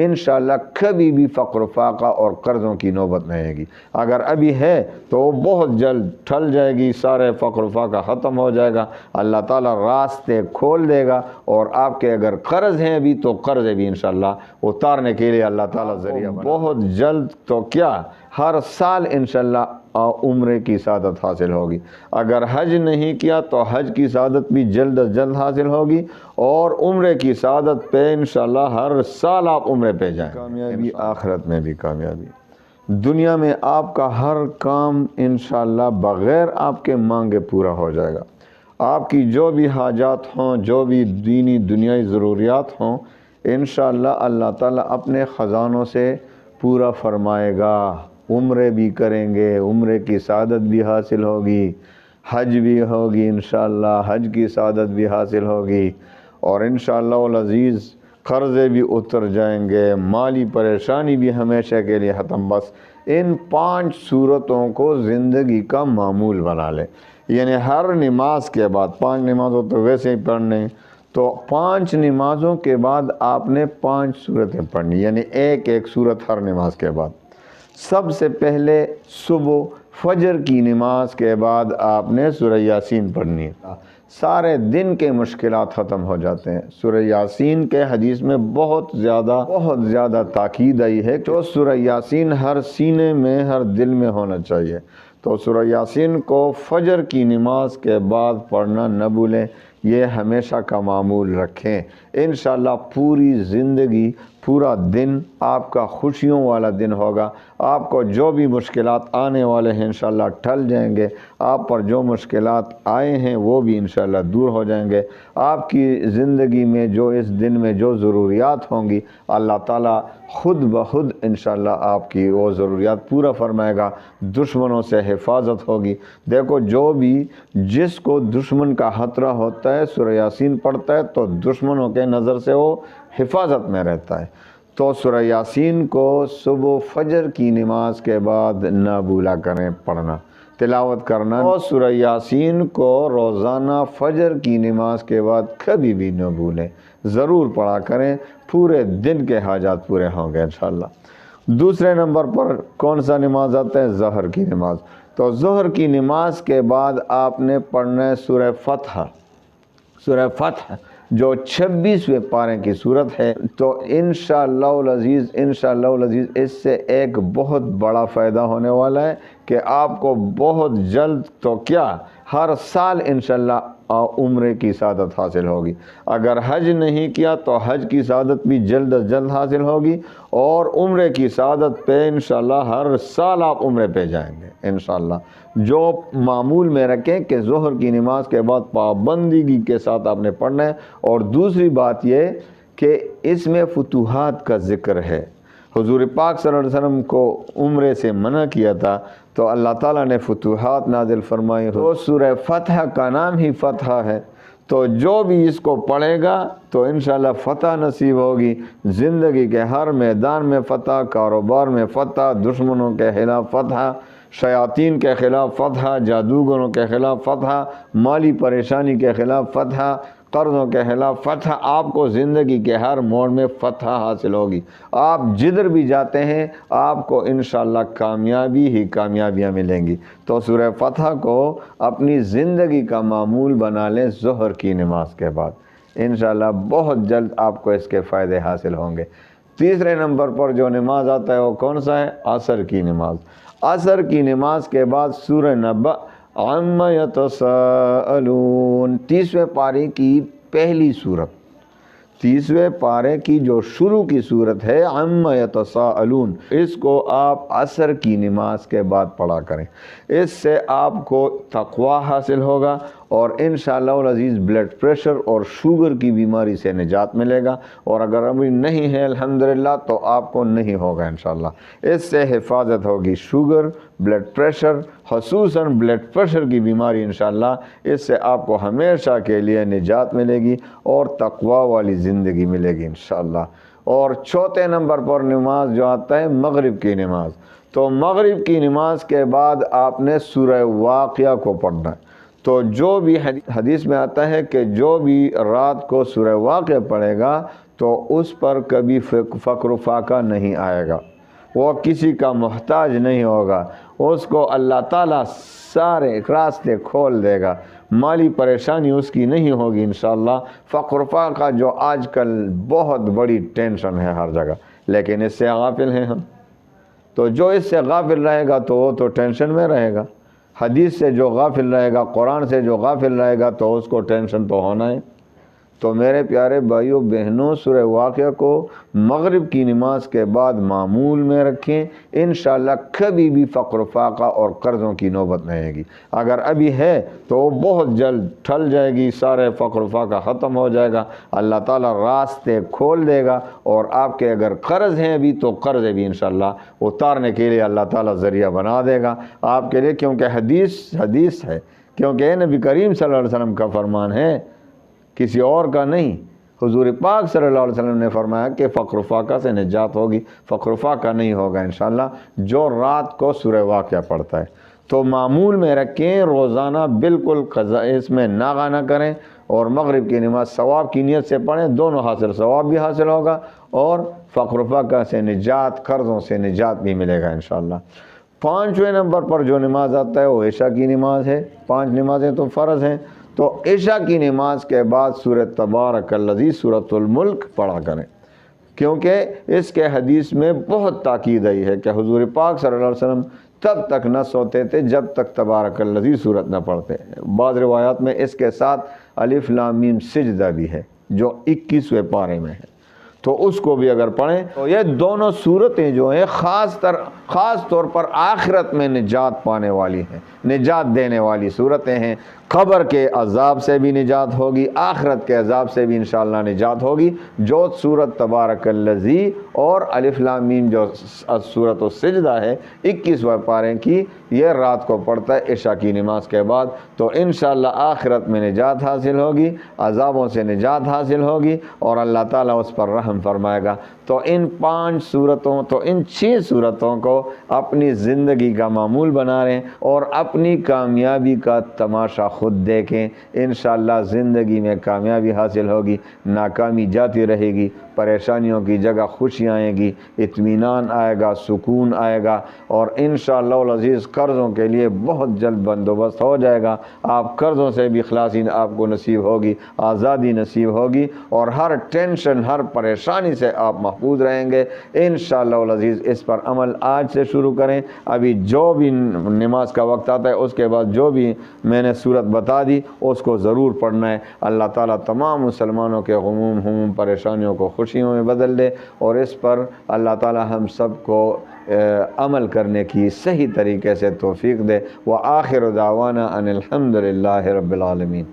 انشاءاللہ کبھی بھی فقر و فاقہ اور قرضوں کی نوبت نہیں آئے گی۔ اگر ابھی ہے تو وہ بہت جلد ٹھل جائے گی، سارے فقر و فاقہ ختم ہو جائے گا، اللہ تعالیٰ راستے کھول دے گا، اور آپ کے اگر قرض ہیں ابھی تو قرض بھی انشاءاللہ اتارنے کے لیے اللہ تعالیٰ ذریعہ بہت جلد، تو کیا ہر سال انشاءاللہ عمرے کی سعادت حاصل ہوگی۔ اگر حج نہیں کیا تو حج کی سعادت بھی جلد از جلد حاصل ہوگی، اور عمرے کی سعادت پہ انشاءاللہ ہر سال آپ عمرے پہ جائیں، کامیابی آخرت میں بھی کامیابی۔ دنیا میں آپ کا ہر کام انشاءاللہ بغیر آپ کے مانگے پورا ہو جائے گا۔ آپ کی جو بھی حاجات ہوں، جو بھی دینی دنیائی ضروریات ہوں، انشاءاللہ اللہ تعالیٰ اپنے خزانوں سے پورا فرمائے گا۔ عمرے بھی کریں گے، عمرے کی سعادت بھی حاصل ہوگی، حج بھی ہوگی انشاءاللہ، حج کی سعادت بھی حاصل ہوگی، اور انشاءاللہ العزیز قرضے بھی اتر جائیں گے، مالی پریشانی بھی ہمیشہ کے لیے ختم۔ بس ان 5 صورتوں کو زندگی کا معمول بنا لیں، یعنی ہر نماز کے بعد 5 نمازوں تو ویسے ہی پڑھنے، تو 5 نمازوں کے بعد آپ نے 5 صورتیں پڑھنی، یعنی ایک صورت ہر نماز کے بعد۔ سب سے پہلے صبح فجر کی نماز کے بعد آپ نے سورہ یاسین پڑھنی ہے، سارے دن کے مشکلات ختم ہو جاتے ہیں۔ سورہ یاسین کے حدیث میں بہت زیادہ تاکید آئی ہے کہ سورہ یاسین ہر سینے میں، ہر دل میں ہونا چاہیے، تو سورہ یاسین کو فجر کی نماز کے بعد پڑھنا نہ بھولیں، یہ ہمیشہ کا معمول رکھیں۔ انشاءاللہ پوری زندگی، پورا دن آپ کا خوشیوں والا دن ہوگا، آپ کو جو بھی مشکلات آنے والے ہیں انشاءاللہ ٹل جائیں گے، آپ پر جو مشکلات آئے ہیں وہ بھی انشاءاللہ دور ہو جائیں گے۔ آپ کی زندگی میں جو اس دن میں جو ضروریات ہوں گی، اللہ تعالیٰ خود بخود انشاءاللہ آپ کی وہ ضروریات پورا فرمائے گا، دشمنوں سے حفاظت ہوگی۔ دیکھو جس کو دشمن کا خطرہ ہوتا ہے سورہ یاسین پڑھتا ہے تو دشمنوں کے نظر سے وہ حفاظت میں رہتا ہے۔ تو سورہ یاسین کو صبح فجر کی نماز کے بعد نہ بھولا کریں پڑھنا، تلاوت کرنا، اور سورہ یاسین کو روزانہ فجر کی نماز کے بعد کبھی بھی نہ بھولیں، ضرور پڑھا کریں، پورے دن کے حاجات پورے ہوں گے انشاءاللہ۔ دوسرے نمبر پر کون سا نماز آتا ہے؟ ظہر کی نماز۔ تو ظہر کی نماز کے بعد آپ نے پڑھنا ہے سورہ فتح۔ سورہ فتح جو 26ویں پارے کی صورت ہے، تو انشاءاللہ العزیز اس سے ایک بہت بڑا فائدہ ہونے والا ہے کہ آپ کو بہت جلد، تو کیا ہر سال انشاءاللہ عمرے کی سعادت حاصل ہوگی۔ اگر حج نہیں کیا تو حج کی سعادت بھی جلد از جلد حاصل ہوگی، اور عمرے کی سعادت پہ انشاءاللہ ہر سال آپ عمرے پہ جائیں گے انشاءاللہ۔ جو معمول میں رکھیں کہ ظہر کی نماز کے بعد پابندگی کے ساتھ آپ نے پڑھنا ہے۔ اور دوسری بات یہ کہ اس میں فتوحات کا ذکر ہے۔ حضور پاک صلی اللہ علیہ وسلم کو عمرے سے منع کیا تھا، تو اللہ تعالیٰ نے فتوحات نازل فرمائی، تو سورہ فتح کا نام ہی فتح ہے، تو جو بھی اس کو پڑھے گا تو انشاءاللہ فتح نصیب ہوگی، زندگی کے ہر میدان میں فتح، کاروبار میں فتح، دشمنوں کے خلاف فتح، شیاطین کے خلاف فتح، جادوگروں کے خلاف فتح، مالی پریشانی کے خلاف فتح، قرضوں کے خلاف فتح، آپ کو زندگی کے ہر موڑ میں فتح حاصل ہوگی۔ آپ جدھر بھی جاتے ہیں آپ کو انشاءاللہ کامیابی ہی کامیابیاں ملیں گی۔ تو سورہ فتح کو اپنی زندگی کا معمول بنا لیں ظہر کی نماز کے بعد، انشاءاللہ بہت جلد آپ کو اس کے فائدے حاصل ہوں گے۔ تیسرے نمبر پر جو نماز آتا ہے وہ کون سا ہے؟ عصر کی نماز۔ عصر کی نماز کے بعد سورہ نبأ عما یتساءلون، 30ویں پارے کی پہلی صورت، 30ویں پارے کی جو شروع کی صورت ہے عما یتساءلون، اس کو آپ عصر کی نماز کے بعد پڑھا کریں۔ اس سے آپ کو تقوی حاصل ہوگا، اور انشاءاللہ العزیز بلڈ پریشر اور شوگر کی بیماری سے نجات ملے گا، اور اگر ابھی نہیں ہے الحمدللہ تو آپ کو نہیں ہوگا انشاءاللہ۔ اس سے حفاظت ہوگی، شوگر، بلڈ پریشر، خصوصاً بلڈ پریشر کی بیماری انشاءاللہ، اس سے آپ کو ہمیشہ کے لیے نجات ملے گی اور تقوی والی زندگی ملے گی انشاءاللہ۔ اور چوتھے نمبر پر نماز جو آتا ہے مغرب کی نماز، تو مغرب کی نماز کے بعد آپ نے سورہ واقعہ کو پڑھنا ہے۔ تو جو بھی حدیث میں آتا ہے کہ جو بھی رات کو سورہ واقعہ پڑھے گا تو اس پر کبھی فقر و فاقہ نہیں آئے گا، وہ کسی کا محتاج نہیں ہوگا، اس کو اللہ تعالیٰ سارے راستے کھول دے گا، مالی پریشانی اس کی نہیں ہوگی انشاءاللہ۔ فقر و فاقہ جو آج کل بہت بڑی ٹینشن ہے ہر جگہ، لیکن اس سے غافل ہیں ہم، تو جو اس سے غافل رہے گا تو وہ تو ٹینشن میں رہے گا، حدیث سے جو غافل رہے گا، قرآن سے جو غافل رہے گا تو اس کو ٹینشن تو ہونا ہے۔ تو میرے پیارے بھائیوں بہنوں، سورہ واقعہ کو مغرب کی نماز کے بعد معمول میں رکھیں، انشاءاللہ کبھی بھی فقر و فاقہ اور قرضوں کی نوبت نہیں آئے گی۔ اگر ابھی ہے تو وہ بہت جلد ٹھل جائے گی، سارے فقر و فاقہ ختم ہو جائے گا، اللہ تعالیٰ راستے کھول دے گا، اور آپ کے اگر قرض ہیں ابھی تو قرض بھی انشاءاللہ اتارنے کے لیے اللہ تعالیٰ ذریعہ بنا دے گا آپ کے لیے، کیونکہ حدیث ہے، کیونکہ نبی کریم صلی اللہ علیہ وسلم کا فرمان ہے، کسی اور کا نہیں۔ حضور پاک صلی اللہ علیہ وسلم نے فرمایا کہ فقر و فاقہ سے نجات ہوگی، فقر و فاقہ نہیں ہوگا انشاءاللہ جو رات کو سورہ واقعہ پڑھتا ہے۔ تو معمول میں رکھیں، روزانہ بالکل قضا اس میں ناغہ نہ کریں، اور مغرب کی نماز ثواب کی نیت سے پڑھیں، دونوں حاصل، ثواب بھی حاصل ہوگا اور فقر و فاقہ سے نجات، قرضوں سے نجات بھی ملے گا انشاءاللہ۔ 5ویں نمبر پر جو نماز آتا ہے وہ عشاء کی نماز ہے۔ 5 نمازیں تو فرض ہیں، تو عشاء کی نماز کے بعد سورہ تبارک الذی، سورۃ الملک پڑھا کریں، کیونکہ اس کے حدیث میں بہت تاکید آئی ہے کہ حضور پاک صلی اللہ علیہ وسلم تب تک نہ سوتے تھے جب تک تبارک الذی سورت نہ پڑھتے۔ بعض روایات میں اس کے ساتھ الف لام میم سجدہ بھی ہے جو 21ویں پارے میں ہے، تو اس کو بھی اگر پڑھیں تو یہ دونوں صورتیں جو ہیں خاص طور پر آخرت میں نجات پانے والی ہیں، نجات دینے والی صورتیں ہیں۔ قبر کے عذاب سے بھی نجات ہوگی، آخرت کے عذاب سے بھی انشاءاللہ نجات ہوگی، جو سورت تبارک الذی اور الف لام میم جو سورۃ السجدہ ہے 21ویں پارے کی، یہ رات کو پڑھتا ہے عشاء کی نماز کے بعد، تو انشاءاللہ آخرت میں نجات حاصل ہوگی، عذابوں سے نجات حاصل ہوگی، اور اللہ تعالیٰ اس پر رحم فرمائے گا۔ تو ان 6 صورتوں کو اپنی زندگی کا معمول بنا رہے ہیں، اور اپنی کامیابی کا تماشا خود دیکھیں، انشاءاللہ زندگی میں کامیابی حاصل ہوگی، ناکامی جاتی رہے گی، پریشانیوں کی جگہ خوشیاں آئیں گی، اطمینان آئے گا، سکون آئے گا، اور انشاءاللہ العزیز قرضوں کے لیے بہت جلد بندوبست ہو جائے گا، آپ قرضوں سے بھی خلاصی آپ کو نصیب ہوگی، آزادی نصیب ہوگی، اور ہر ٹینشن، ہر پریشانی سے آپ محفوظ رہیں گے انشاءاللہ العزیز۔ اس پر عمل آج سے شروع کریں، ابھی جو بھی نماز کا وقت آتا ہے اس کے بعد جو بھی میں نے صورت بتا دی اس کو ضرور پڑھنا ہے۔ اللہ تعالیٰ تمام مسلمانوں کے غموم پریشانیوں کو خوشیوں میں بدل دے، اور اس پر اللہ تعالیٰ ہم سب کو عمل کرنے کی صحیح طریقے سے توفیق دے۔ وآخر دعوانا ان الحمد للہ رب العالمین۔